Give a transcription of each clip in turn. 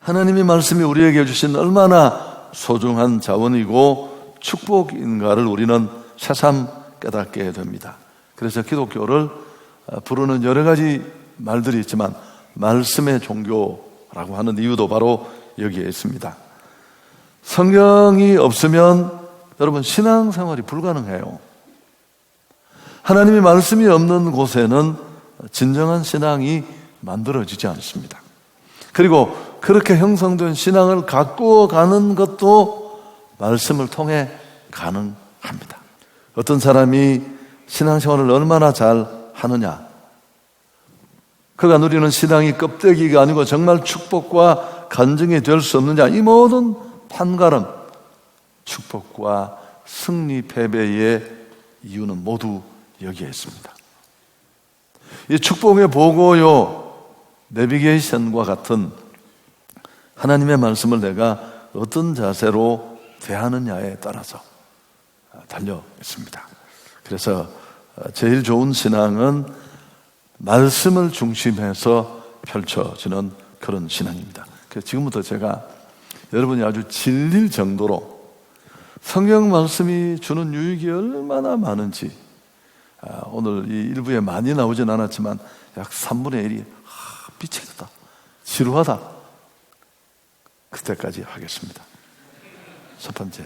하나님의 말씀이 우리에게 주신 얼마나 소중한 자원이고 축복인가를 우리는 새삼 깨닫게 됩니다. 그래서 기독교를 부르는 여러 가지 말들이 있지만 말씀의 종교라고 하는 이유도 바로 여기에 있습니다. 성경이 없으면 여러분 신앙생활이 불가능해요. 하나님의 말씀이 없는 곳에는 진정한 신앙이 만들어지지 않습니다. 그리고 그렇게 형성된 신앙을 가꾸어가는 것도 말씀을 통해 가능합니다. 어떤 사람이 신앙생활을 얼마나 잘 하느냐, 그가 누리는 신앙이 껍데기가 아니고 정말 축복과 간증이 될 수 없느냐, 이 모든 판가름, 축복과 승리 패배의 이유는 모두 여기에 있습니다. 이 축복의 보고요, 내비게이션과 같은 하나님의 말씀을 내가 어떤 자세로 대하느냐에 따라서 달려 있습니다. 그래서 제일 좋은 신앙은 말씀을 중심해서 펼쳐지는 그런 신앙입니다. 그래서 지금부터 제가 여러분이 아주 질릴 정도로 성경 말씀이 주는 유익이 얼마나 많은지, 오늘 이 일부에 많이 나오진 않았지만 약 3분의 1이 미치겠다, 지루하다, 그때까지 하겠습니다. 첫 번째,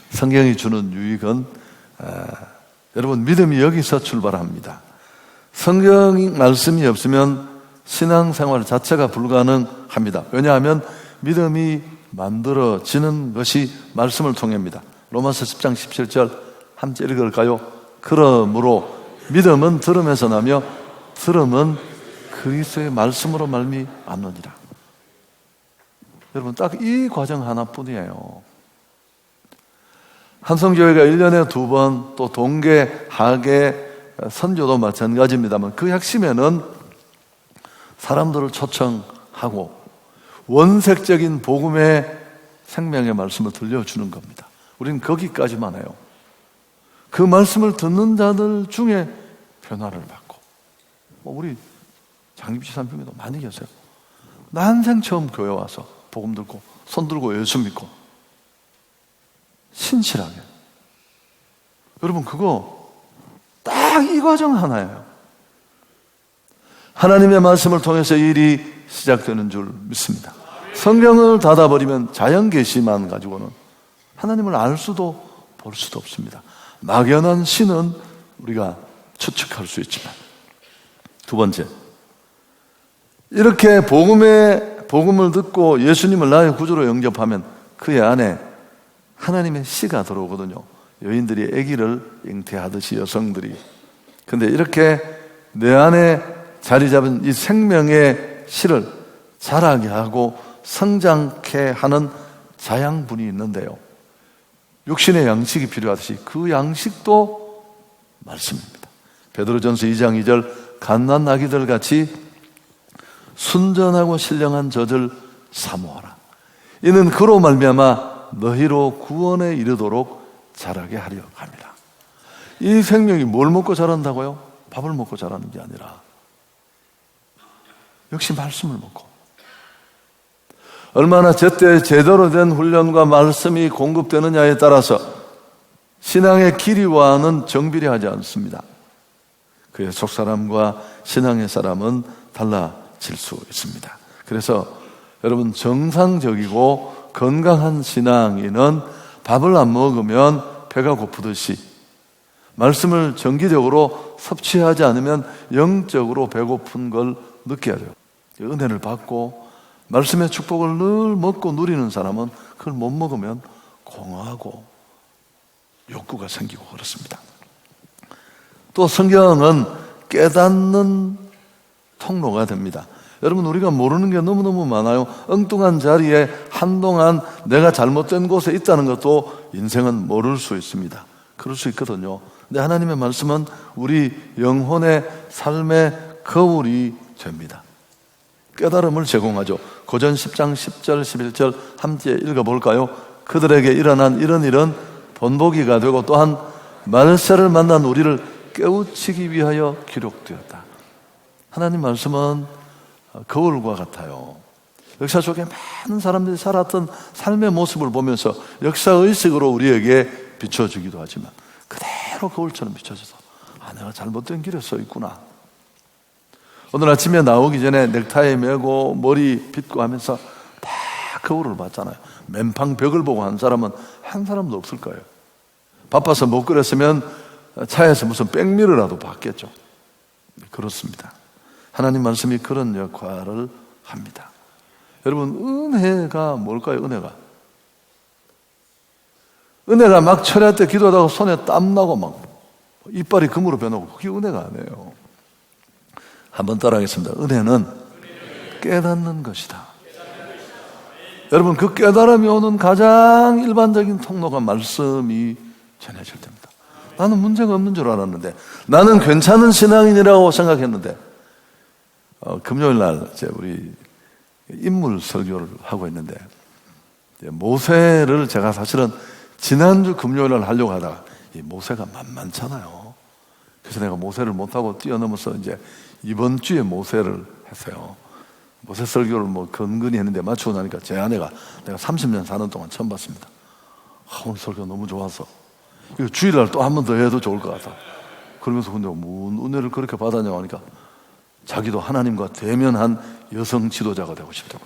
성경이 주는 유익은 여러분 믿음이 여기서 출발합니다. 성경 말씀이 없으면 신앙생활 자체가 불가능합니다. 왜냐하면 믿음이 만들어지는 것이 말씀을 통해입니다. 로마서 10장 17절 함께 읽을까요? 그러므로 믿음은 들음에서 나며 들음은 그리스도의 말씀으로 말미암느니라. 여러분 딱 이 과정 하나뿐이에요. 한성교회가 1년에 2번 또 동계, 하계, 선교도 마찬가지입니다만 그 핵심에는 사람들을 초청하고 원색적인 복음의 생명의 말씀을 들려주는 겁니다. 우리는 거기까지만 해요. 그 말씀을 듣는 자들 중에 변화를 받고, 우리 장립지산 중에도 많이 계세요. 난생 처음 교회 와서 복음 듣고 손 들고 예수 믿고 신실하게. 여러분 그거 딱 이 과정 하나예요. 하나님의 말씀을 통해서 일이 시작되는 줄 믿습니다. 성경을 닫아버리면 자연 계시만 가지고는 하나님을 알 수도 볼 수도 없습니다. 막연한 신은 우리가 추측할 수 있지만, 두 번째, 이렇게 복음을 듣고 예수님을 나의 구주로 영접하면 그의 안에 하나님의 씨가 들어오거든요. 여인들이 아기를 잉태하듯이 여성들이. 근데 이렇게 내 안에 자리 잡은 이 생명의 씨를 자라게 하고 성장케 하는 자양분이 있는데요, 육신의 양식이 필요하듯이 그 양식도 말씀입니다. 베드로전서 2장 2절 갓난 아기들 같이 순전하고 신령한 젖을 사모하라. 이는 그로 말미암아 너희로 구원에 이르도록 자라게 하려 합니다. 이 생명이 뭘 먹고 자란다고요? 밥을 먹고 자라는 게 아니라 역시 말씀을 먹고, 얼마나 제때 제대로 된 훈련과 말씀이 공급되느냐에 따라서 신앙의 길이와는 정비례하지 않습니다. 그의 속사람과 신앙의 사람은 달라질 수 있습니다. 그래서 여러분 정상적이고 건강한 신앙인은 밥을 안 먹으면 배가 고프듯이 말씀을 정기적으로 섭취하지 않으면 영적으로 배고픈 걸 느껴야 돼요. 은혜를 받고 말씀의 축복을 늘 먹고 누리는 사람은 그걸 못 먹으면 공허하고 욕구가 생기고 그렇습니다. 또 성경은 깨닫는 통로가 됩니다. 여러분 우리가 모르는 게 너무너무 많아요. 엉뚱한 자리에 한동안 내가 잘못된 곳에 있다는 것도 인생은 모를 수 있습니다. 그럴 수 있거든요. 근데 하나님의 말씀은 우리 영혼의 삶의 거울이 됩니다. 깨달음을 제공하죠. 고전 10장 10절 11절 함께 읽어볼까요? 그들에게 일어난 이런 일은 본보기가 되고 또한 말세를 만난 우리를 깨우치기 위하여 기록되었다. 하나님 말씀은 거울과 같아요. 역사 속에 많은 사람들이 살았던 삶의 모습을 보면서 역사의식으로 우리에게 비춰주기도 하지만 그대로 거울처럼 비춰져서 내가 잘못된 길에 서 있구나. 오늘 아침에 나오기 전에 넥타이 메고 머리 빗고 하면서 다 거울을 봤잖아요. 맨방 벽을 보고 한 사람은 한 사람도 없을 거예요. 바빠서 못 그랬으면 차에서 무슨 백미러라도 봤겠죠. 그렇습니다. 하나님 말씀이 그런 역할을 합니다. 여러분, 은혜가 뭘까요? 은혜가 막 철야 때 기도하다가 손에 땀나고 막 이빨이 금으로 변하고 그게 은혜가 아니에요. 한번 따라하겠습니다. 은혜는 깨닫는 것이다. 여러분, 그 깨달음이 오는 가장 일반적인 통로가 말씀이 전해질 때입니다. 나는 문제가 없는 줄 알았는데, 나는 괜찮은 신앙인이라고 생각했는데, 금요일 날 우리 인물 설교를 하고 있는데, 모세를 제가 사실은 지난주 금요일 날 하려고 하다가 이 모세가 만만찮아요. 그래서 내가 모세를 못하고 뛰어넘어서 이제 이번 주에 모세를 했어요. 모세 설교를 근근히 했는데 맞추고 나니까 제 아내가 내가 30년 사는 동안 처음 봤습니다. 오늘 설교 너무 좋아서 이거 주일날 또 한 번 더 해도 좋을 것 같아. 그러면서 근데 뭔 은혜를 그렇게 받았냐고 하니까 자기도 하나님과 대면한 여성 지도자가 되고 싶다고.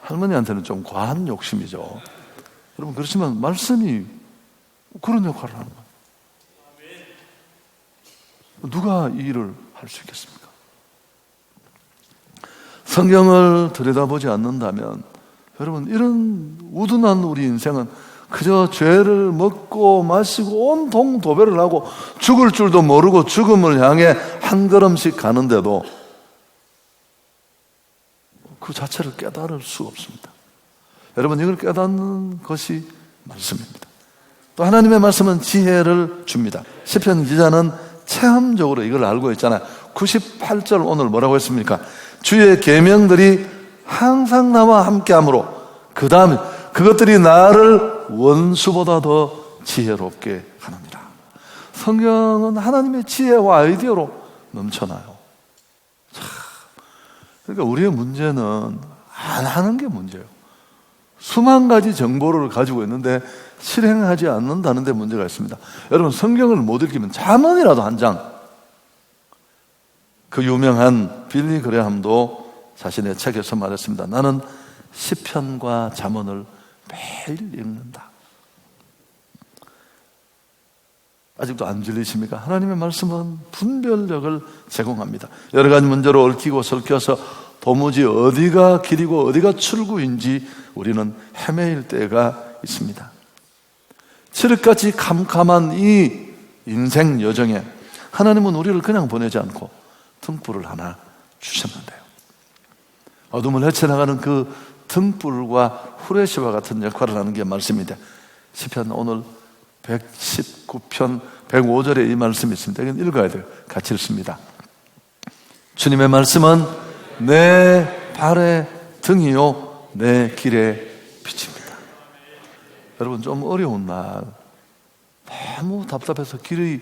할머니한테는 좀 과한 욕심이죠. 여러분, 그렇지만 말씀이 그런 역할을 하는 거예요. 누가 이 일을 할 수 있겠습니까? 성경을 들여다보지 않는다면 여러분, 이런 우둔한 우리 인생은 그저 죄를 먹고 마시고 온통 도배를 하고 죽을 줄도 모르고 죽음을 향해 한 걸음씩 가는데도 그 자체를 깨달을 수가 없습니다. 여러분, 이걸 깨닫는 것이 말씀입니다. 또 하나님의 말씀은 지혜를 줍니다. 시편 기자는 체험적으로 이걸 알고 있잖아요. 98절 오늘 뭐라고 했습니까? 주의 계명들이 항상 나와 함께하므로 그 다음에 그것들이 나를 원수보다 더 지혜롭게 하느니라. 성경은 하나님의 지혜와 아이디어로 넘쳐나요. 그러니까 우리의 문제는 안 하는 게 문제예요. 수만 가지 정보를 가지고 있는데 실행하지 않는다는 데 문제가 있습니다. 여러분, 성경을 못 읽으면 잠언이라도 한 장. 그 유명한 빌리 그레함도 자신의 책에서 말했습니다. 나는 시편과 잠언을 매일 읽는다. 아직도 안 들리십니까? 하나님의 말씀은 분별력을 제공합니다. 여러 가지 문제로 얽히고 설켜서 도무지 어디가 길이고 어디가 출구인지 우리는 헤매일 때가 있습니다. 칠흑같이 캄캄한 이 인생 여정에 하나님은 우리를 그냥 보내지 않고 등불을 하나 주셨는데요. 어둠을 헤쳐나가는 그 등불과 후레쉬와 같은 역할을 하는 게 말씀입니다. 시편 오늘 119편 105절에 이 말씀이 있습니다. 이건 읽어야 돼요. 같이 읽습니다. 주님의 말씀은 내 발의 등이요 내 길의 빛입니다. 여러분, 좀 어려운 날 너무 답답해서 길이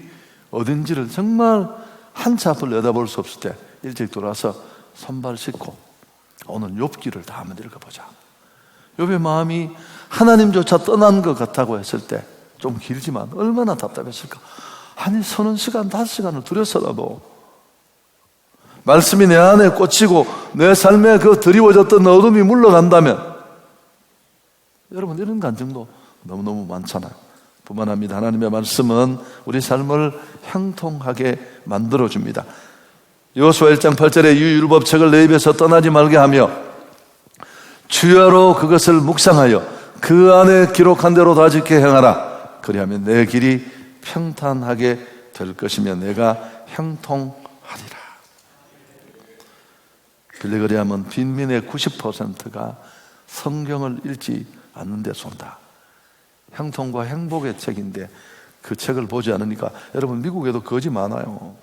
어딘지를 정말 한 치 앞을 내다볼 수 없을 때 일찍 돌아서 손발 씻고 오늘 욥기를 다 한번 읽어보자. 욥의 마음이 하나님조차 떠난 것 같다고 했을 때 좀 길지만 얼마나 답답했을까. 아니, 서는 시간 5시간을 들여서라도 말씀이 내 안에 꽂히고 내 삶에 그 드리워졌던 어둠이 물러간다면, 여러분, 이런 간증도 너무너무 많잖아요. 뿐만 아니라 하나님의 말씀은 우리 삶을 형통하게 만들어줍니다. 여호수아 1장 8절에 이 율법책을 내 입에서 떠나지 말게 하며 주야로 그것을 묵상하여 그 안에 기록한 대로 다 지켜 행하라. 그리하면 내 길이 평탄하게 될 것이며 내가 형통하리라. 빌리그레함은 빈민의 90%가 성경을 읽지 않는 데 쏜다. 형통과 행복의 책인데 그 책을 보지 않으니까, 여러분, 미국에도 거지 많아요.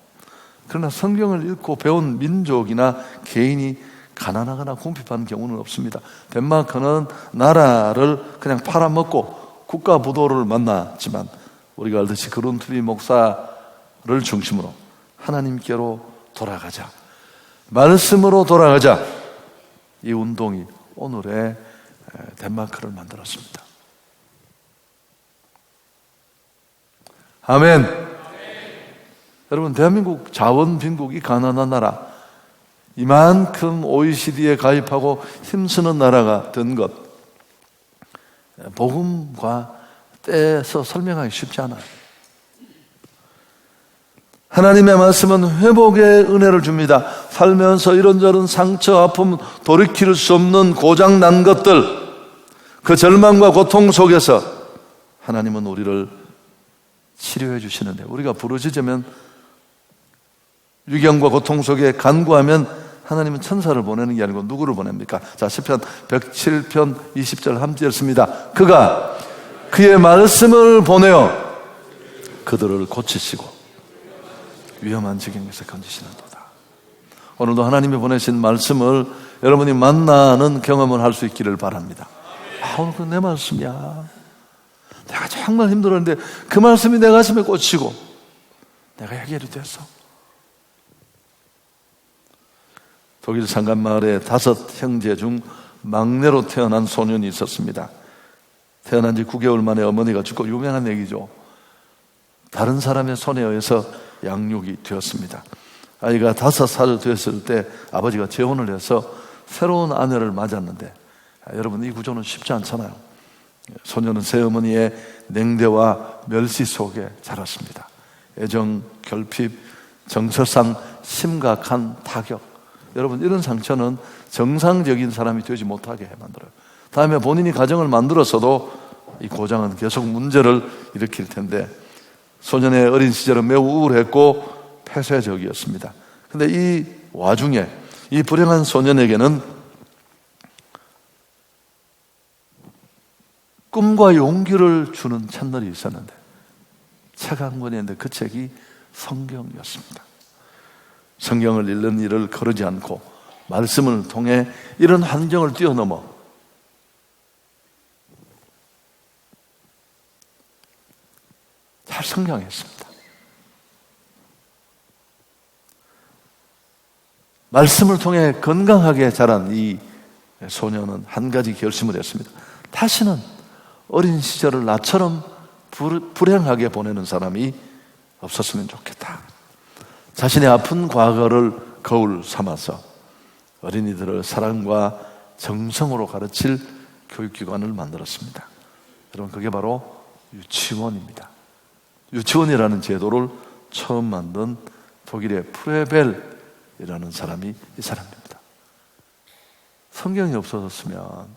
그러나 성경을 읽고 배운 민족이나 개인이 가난하거나 궁핍한 경우는 없습니다. 덴마크는 나라를 그냥 팔아먹고 국가 부도를 만났지만 우리가 알듯이 그룬트비 목사를 중심으로 하나님께로 돌아가자, 말씀으로 돌아가자, 이 운동이 오늘의 덴마크를 만들었습니다. 아멘. 여러분, 대한민국 자원 빈국이 가난한 나라, 이만큼 OECD에 가입하고 힘쓰는 나라가 된 것, 복음과 떼서 설명하기 쉽지 않아요. 하나님의 말씀은 회복의 은혜를 줍니다. 살면서 이런저런 상처, 아픔, 돌이킬 수 없는 고장난 것들, 그 절망과 고통 속에서 하나님은 우리를 치료해 주시는데, 우리가 부르짖으면, 위경과 고통 속에 간구하면 하나님은 천사를 보내는 게 아니고 누구를 보냅니까? 자, 시편 107편 20절 함께 읽습니다. 그가 그의 말씀을 보내어 그들을 고치시고 위험한 지경에서 건지시는도다. 오늘도 하나님이 보내신 말씀을 여러분이 만나는 경험을 할 수 있기를 바랍니다. 오늘 그 내 말씀이야. 내가 정말 힘들었는데 그 말씀이 내 가슴에 꽂히고 내가 해결이 됐어. 독일 상간마을에 5 형제 중 막내로 태어난 소년이 있었습니다. 태어난 지 9개월 만에 어머니가 죽고, 유명한 얘기죠. 다른 사람의 손에 의해서 양육이 되었습니다. 아이가 5살 됐을 때 아버지가 재혼을 해서 새로운 아내를 맞았는데, 여러분, 이 구조는 쉽지 않잖아요. 소년은 새어머니의 냉대와 멸시 속에 자랐습니다. 애정, 결핍, 정서상 심각한 타격. 여러분, 이런 상처는 정상적인 사람이 되지 못하게 만들어요. 다음에 본인이 가정을 만들었어도 이 고장은 계속 문제를 일으킬 텐데, 소년의 어린 시절은 매우 우울했고 폐쇄적이었습니다. 그런데 이 와중에 이 불행한 소년에게는 꿈과 용기를 주는 채널이 있었는데, 책 한 권이었는데 그 책이 성경이었습니다. 성경을 읽는 일을 거르지 않고 말씀을 통해 이런 환경을 뛰어넘어 잘 성장했습니다. 말씀을 통해 건강하게 자란 이 소년은 한 가지 결심을 했습니다. 다시는 어린 시절을 나처럼 불행하게 보내는 사람이 없었으면 좋겠다. 자신의 아픈 과거를 거울 삼아서 어린이들을 사랑과 정성으로 가르칠 교육기관을 만들었습니다. 여러분, 그게 바로 유치원입니다. 유치원이라는 제도를 처음 만든 독일의 프레벨이라는 사람이 이 사람입니다. 성경이 없어졌으면,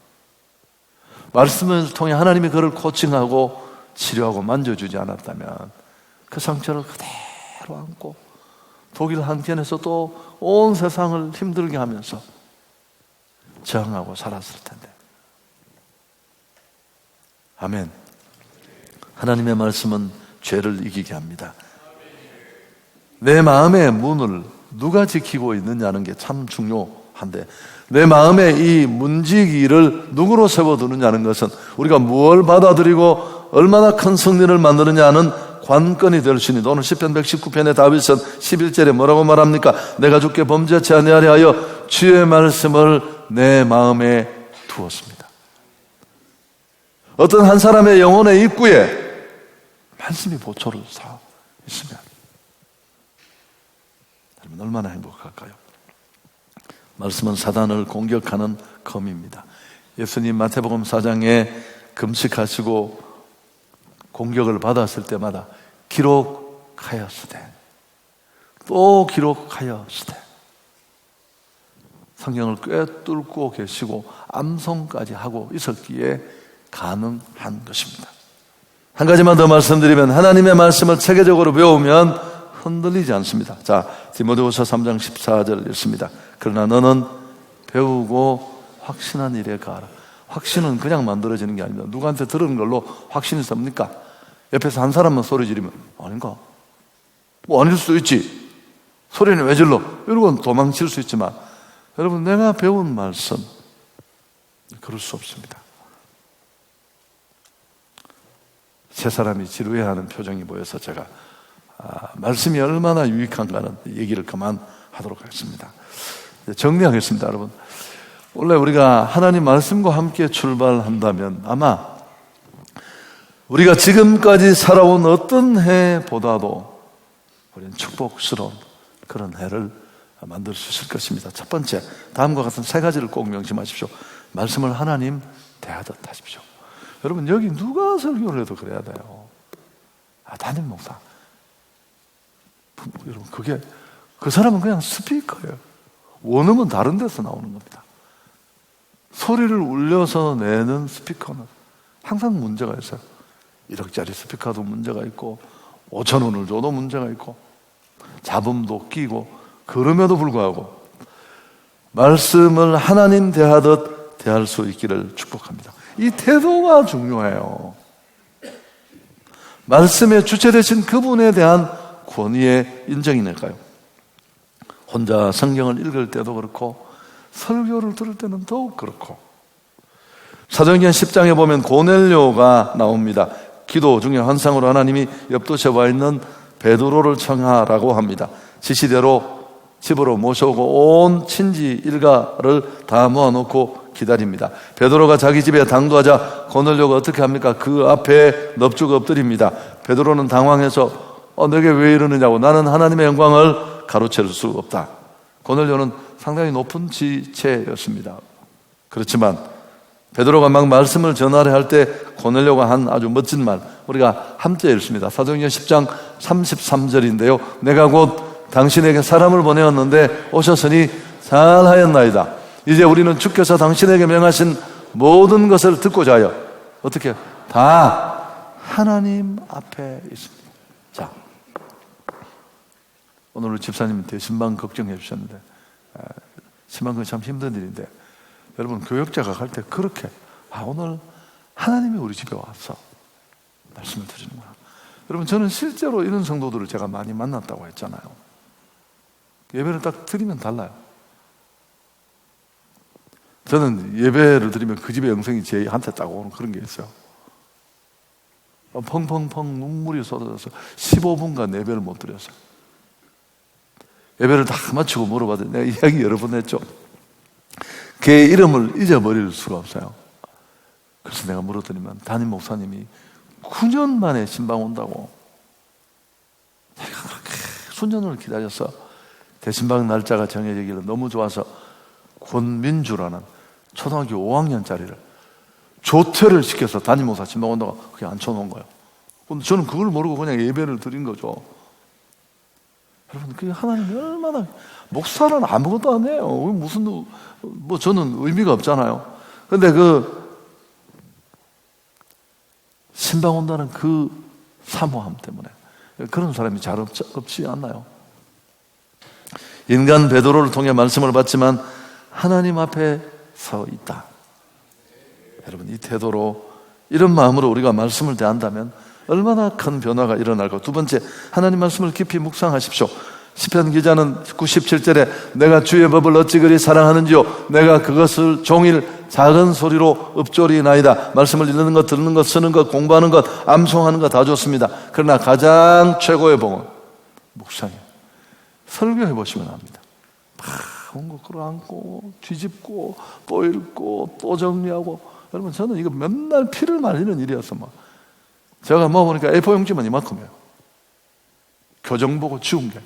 말씀을 통해 하나님이 그를 코칭하고 치료하고 만져주지 않았다면 그 상처를 그대로 안고 독일 한켠에서 또 온 세상을 힘들게 하면서 저항하고 살았을 텐데. 아멘. 하나님의 말씀은 죄를 이기게 합니다. 내 마음의 문을 누가 지키고 있느냐는 게 참 중요한데, 내 마음의 이 문지기를 누구로 세워두느냐는 것은 우리가 무엇을 받아들이고 얼마나 큰 승리를 만드느냐는 관건이 될 수 있는데, 오늘 시편 119편의 다윗은 11절에 뭐라고 말합니까? 내가 주께 범죄치 아니하려 하여 주의 말씀을 내 마음에 두었습니다. 어떤 한 사람의 영혼의 입구에 말씀이 보초를 서 있으면 여러분, 얼마나 행복할까요? 말씀은 사단을 공격하는 검입니다. 예수님 마태복음 4장에 금식하시고 공격을 받았을 때마다 기록하였으되 또 기록하였으되, 성경을 꿰뚫고 계시고 암송까지 하고 있었기에 가능한 것입니다. 한 가지만 더 말씀드리면, 하나님의 말씀을 체계적으로 배우면 흔들리지 않습니다. 자, 디모데후서 3장 14절 읽습니다. 그러나 너는 배우고 확신한 일에 가라. 확신은 그냥 만들어지는 게 아닙니다. 누구한테 들은 걸로 확신이 섭니까? 옆에서 한 사람만 소리 지르면 아닌가? 뭐 아닐 수도 있지. 소리는 왜 질러? 이러고 도망칠 수 있지만, 여러분, 내가 배운 말씀, 그럴 수 없습니다. 세 사람이 지루해하는 표정이 보여서 제가 말씀이 얼마나 유익한가는 얘기를 그만하도록 하겠습니다. 정리하겠습니다. 여러분, 원래 우리가 하나님 말씀과 함께 출발한다면 아마 우리가 지금까지 살아온 어떤 해보다도 우리는 축복스러운 그런 해를 만들 수 있을 것입니다. 첫 번째, 다음과 같은 세 가지를 꼭 명심하십시오. 말씀을 하나님 대하듯 하십시오. 여러분, 여기 누가 설교를 해도 그래야 돼요. 담임 목사. 여러분, 그 사람은 그냥 스피커예요. 원음은 다른 데서 나오는 겁니다. 소리를 울려서 내는 스피커는 항상 문제가 있어요. 1억짜리 스피커도 문제가 있고 5천 원을 줘도 문제가 있고 잡음도 끼고, 그럼에도 불구하고 말씀을 하나님 대하듯 대할 수 있기를 축복합니다. 이 태도가 중요해요. 말씀의 주체 되신 그분에 대한 권위의 인정이니까요. 혼자 성경을 읽을 때도 그렇고 설교를 들을 때는 더욱 그렇고, 사도행전 10장에 보면 고넬료가 나옵니다. 기도 중에 환상으로 하나님이 옆도시에 와 있는 베드로를 청하라고 합니다. 지시대로 집으로 모셔오고 온 친지 일가를 다 모아놓고 기다립니다. 베드로가 자기 집에 당도하자 고넬료가 어떻게 합니까? 그 앞에 넙죽 엎드립니다. 베드로는 당황해서 내게 왜 이러느냐고, 나는 하나님의 영광을 가로챌 수 없다. 고넬료는 상당히 높은 지체였습니다. 그렇지만 베드로가 막 말씀을 전하려 할 때 고넬료가 한 아주 멋진 말, 우리가 함께 읽습니다. 사도행전 10장 33절인데요. 내가 곧 당신에게 사람을 보내었는데 오셨으니 잘하였나이다. 이제 우리는 주께서 당신에게 명하신 모든 것을 듣고자 하여 어떻게 다 하나님 앞에 있습니다. 자, 오늘 우리 집사님 대신방 걱정해 주셨는데, 신방은 참 힘든 일인데, 여러분 교역자가 갈 때 그렇게 오늘 하나님이 우리 집에 와서 말씀을 드리는구나. 여러분, 저는 실제로 이런 성도들을 제가 많이 만났다고 했잖아요. 예배를 딱 드리면 달라요. 저는 예배를 드리면 그 집의 영성이 제한테 딱 오는 그런 게 있어요. 펑펑펑 눈물이 쏟아져서 15분간 예배를 못 드렸어요. 예배를 다 마치고 물어봤더니, 내가 이야기 여러 번 했죠. 걔의 이름을 잊어버릴 수가 없어요. 그래서 내가 물었더니만 담임 목사님이 9년 만에 신방 온다고, 내가 그렇게 수년을 기다려서 대신방 날짜가 정해지기를 너무 좋아서 권민주라는 초등학교 5학년짜리를 조퇴를 시켜서 담임 목사 신방 온다고 그게 앉혀놓은 거예요. 근데 저는 그걸 모르고 그냥 예배를 드린 거죠. 여러분, 그 하나님이 얼마나, 목사는 아무것도 안 해요. 무슨 저는 의미가 없잖아요. 근데 신방 온다는 그 사모함 때문에 그런 사람이 잘 없지 않나요? 인간 베드로를 통해 말씀을 받지만 하나님 앞에 서 있다. 여러분, 이 태도로, 이런 마음으로 우리가 말씀을 대한다면 얼마나 큰 변화가 일어날까. 두 번째, 하나님 말씀을 깊이 묵상하십시오. 시편 기자는 97절에 내가 주의 법을 어찌 그리 사랑하는지요, 내가 그것을 종일 작은 소리로 읊조리나이다. 말씀을 읽는 것, 듣는 것, 쓰는 것, 공부하는 것, 암송하는 것 다 좋습니다. 그러나 가장 최고의 복은 묵상이에요. 설교해 보시면 압니다. 온 거 끌어안고 뒤집고 또 읽고 또 정리하고. 여러분, 저는 이거 맨날 피를 말리는 일이었어. 제가 보니까 A4 용지만 이만큼이에요. 교정 보고 지운 게.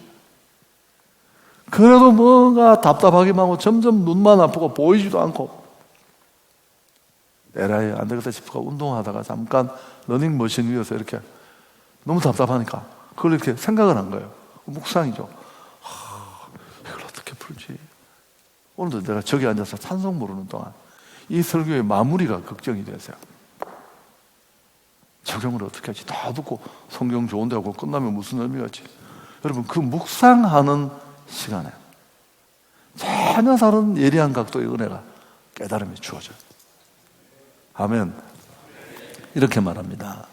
그래도 뭔가 답답하기만 하고 점점 눈만 아프고 보이지도 않고, 에라이 안 되겠다 싶어 운동하다가 잠깐 러닝머신 위에서 이렇게 너무 답답하니까 그걸 이렇게 생각을 한 거예요. 묵상이죠. 이걸 어떻게 풀지? 오늘도 내가 저기 앉아서 찬송 부르는 동안 이 설교의 마무리가 걱정이 됐어요. 적용을 어떻게 하지? 다 듣고 성경 좋은데 하고 끝나면 무슨 의미가 있지? 여러분, 그 묵상하는 시간에 전혀 다른 예리한 각도의 은혜가, 깨달음이 주어져요. 아멘. 이렇게 말합니다.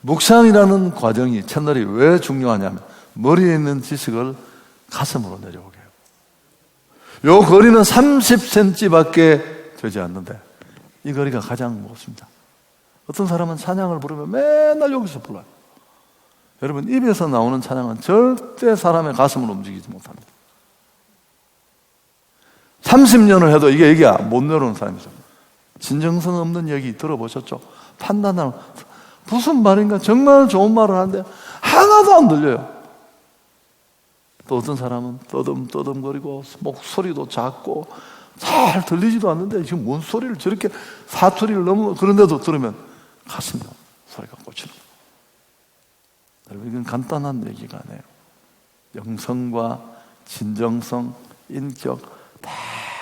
묵상이라는 과정이, 채널이 왜 중요하냐면 머리에 있는 지식을 가슴으로 내려오게 해요. 요 거리는 30cm밖에 되지 않는데 이 거리가 가장 무겁습니다. 어떤 사람은 찬양을 부르면 맨날 여기서 불러요. 여러분, 입에서 나오는 찬양은 절대 사람의 가슴을 움직이지 못합니다. 30년을 해도 이게 얘기야 못 내려오는 사람이 있어요. 진정성 없는 얘기 들어보셨죠? 판단하는 무슨 말인가 정말 좋은 말을 하는데 하나도 안 들려요. 또 어떤 사람은 떠듬거리고 목소리도 작고 잘 들리지도 않는데 지금 뭔 소리를 저렇게 사투리를 너무 그런데도 들으면 가슴에 소리가 꽂히는 거예요. 여러분 이건 간단한 얘기가 아니에요. 영성과 진정성, 인격 다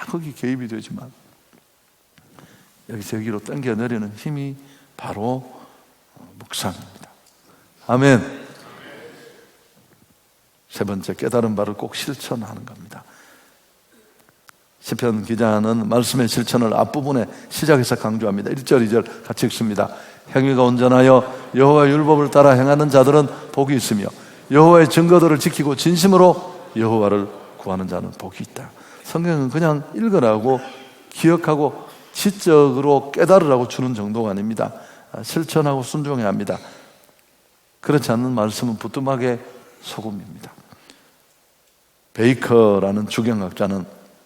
거기 개입이 되지만 여기서 여기로 당겨내리는 힘이 바로 묵상입니다. 아멘. 세 번째, 깨달은 바를 꼭 실천하는 겁니다. 시편 기자는 말씀의 실천을 앞부분에 시작해서 강조합니다. 1절, 2절 같이 읽습니다. 행위가 온전하여 여호와의 율법을 따라 행하는 자들은 복이 있으며 여호와의 증거들을 지키고 진심으로 여호와를 구하는 자는 복이 있다. 성경은 그냥 읽으라고 기억하고 지적으로 깨달으라고 주는 정도가 아닙니다. 실천하고 순종해야 합니다. 그렇지 않는 말씀은 부뚜막의 소금입니다. 베이커라는 주경학자는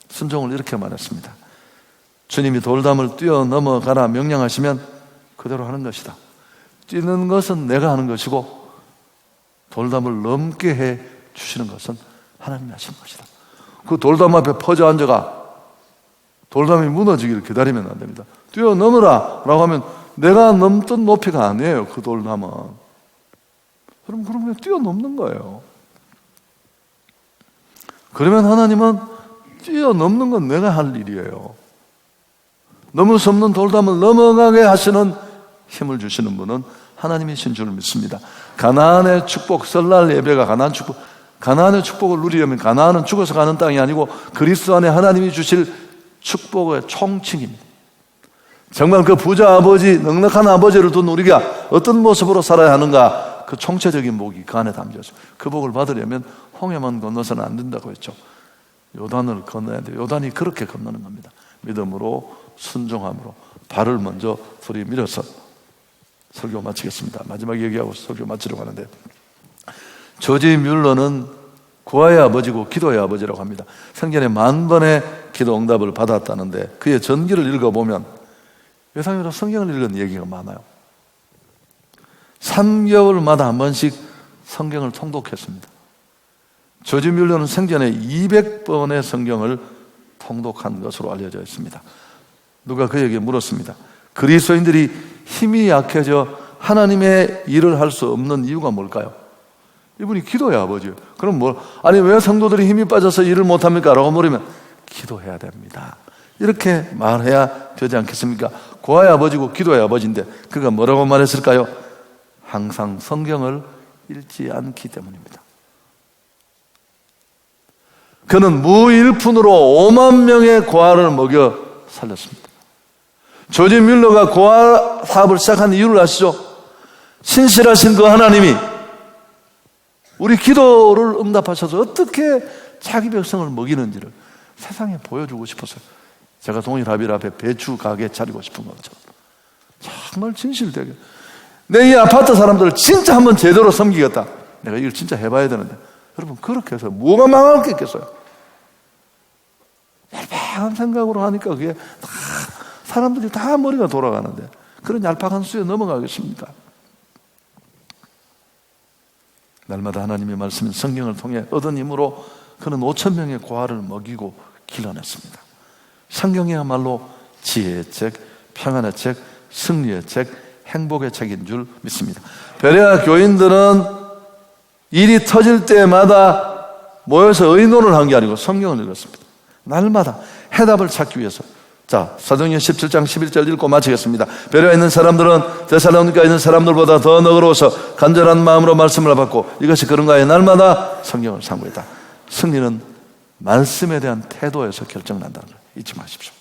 순종을 이렇게 말했습니다. 주님이 돌담을 뛰어넘어가라 명령하시면 그대로 하는 것이다. 뛰는 것은 내가 하는 것이고 돌담을 넘게 해 주시는 것은 하나님이 하시는 것이다. 그 돌담 앞에 퍼져 앉아가 돌담이 무너지기를 기다리면 안 됩니다. 뛰어넘어라 라고 하면 내가 넘던 높이가 아니에요. 그 돌담은. 그럼 그냥 뛰어넘는 거예요. 그러면 하나님은 뛰어넘는 건 내가 할 일이에요. 넘을 수 없는 돌담을 넘어가게 하시는 힘을 주시는 분은 하나님이신 줄을 믿습니다. 가나안의 축복, 설날 예배가 가나안의 축복을 누리려면 가나안은 죽어서 가는 땅이 아니고 그리스도 안에 하나님이 주실 축복의 총칭입니다. 정말 그 부자 아버지, 넉넉한 아버지를 둔 우리가 어떤 모습으로 살아야 하는가, 그 총체적인 복이 그 안에 담겨 있어요. 그 복을 받으려면 홍해만 건너서는 안 된다고 했죠. 요단을 건너야 돼요. 요단이 그렇게 건너는 겁니다. 믿음으로, 순종함으로 발을 먼저 들이밀어서. 설교 마치겠습니다. 마지막 얘기하고 설교 마치려고 하는데, 조지 뮬러는 구하의 아버지고 기도의 아버지라고 합니다. 생전에 10,000번의 기도 응답을 받았다는데 그의 전기를 읽어보면 예상외로 성경을 읽은 얘기가 많아요. 3개월마다 한 번씩 성경을 통독했습니다. 조지 뮬러는 생전에 200번의 성경을 통독한 것으로 알려져 있습니다. 누가 그에게 물었습니다. 그리스도인들이 힘이 약해져 하나님의 일을 할 수 없는 이유가 뭘까요? 이분이 기도의 아버지예요. 그럼 아니 왜 성도들이 힘이 빠져서 일을 못합니까? 라고 물으면 기도해야 됩니다. 이렇게 말해야 되지 않겠습니까? 구하의 아버지고 기도의 아버지인데 그가 뭐라고 말했을까요? 항상 성경을 읽지 않기 때문입니다. 그는 무일푼으로 50,000명의 고아를 먹여 살렸습니다. 조지 뮬러가 고아 사업을 시작한 이유를 아시죠? 신실하신 그 하나님이 우리 기도를 응답하셔서 어떻게 자기 백성을 먹이는지를 세상에 보여주고 싶었어요. 제가 동일하빌 앞에 배추 가게 차리고 싶은 것처럼 정말 진실되게 내 이 아파트 사람들을 진짜 한번 제대로 섬기겠다. 내가 이걸 진짜 해봐야 되는데 여러분 그렇게 해서 뭐가 망할 게 있겠어요? 얄팍한 생각으로 하니까 그게 다 사람들이 다 머리가 돌아가는데 그런 얄팍한 수에 넘어가겠습니까? 날마다 하나님의 말씀인 성경을 통해 얻은 힘으로 그는 5,000명의 고아를 먹이고 길러냈습니다. 성경이야말로 지혜의 책, 평안의 책, 승리의 책, 행복의 책인 줄 믿습니다. 베레아 교인들은 일이 터질 때마다 모여서 의논을 한 게 아니고 성경을 읽었습니다. 날마다 해답을 찾기 위해서. 자, 사도행전 17장 11절 읽고 마치겠습니다. 베레아에 있는 사람들은 데살로니가에 있는 사람들보다 더 너그러워서 간절한 마음으로 말씀을 받고 이것이 그런가에 날마다 성경을 상고했다. 승리는 말씀에 대한 태도에서 결정난다는 걸 잊지 마십시오.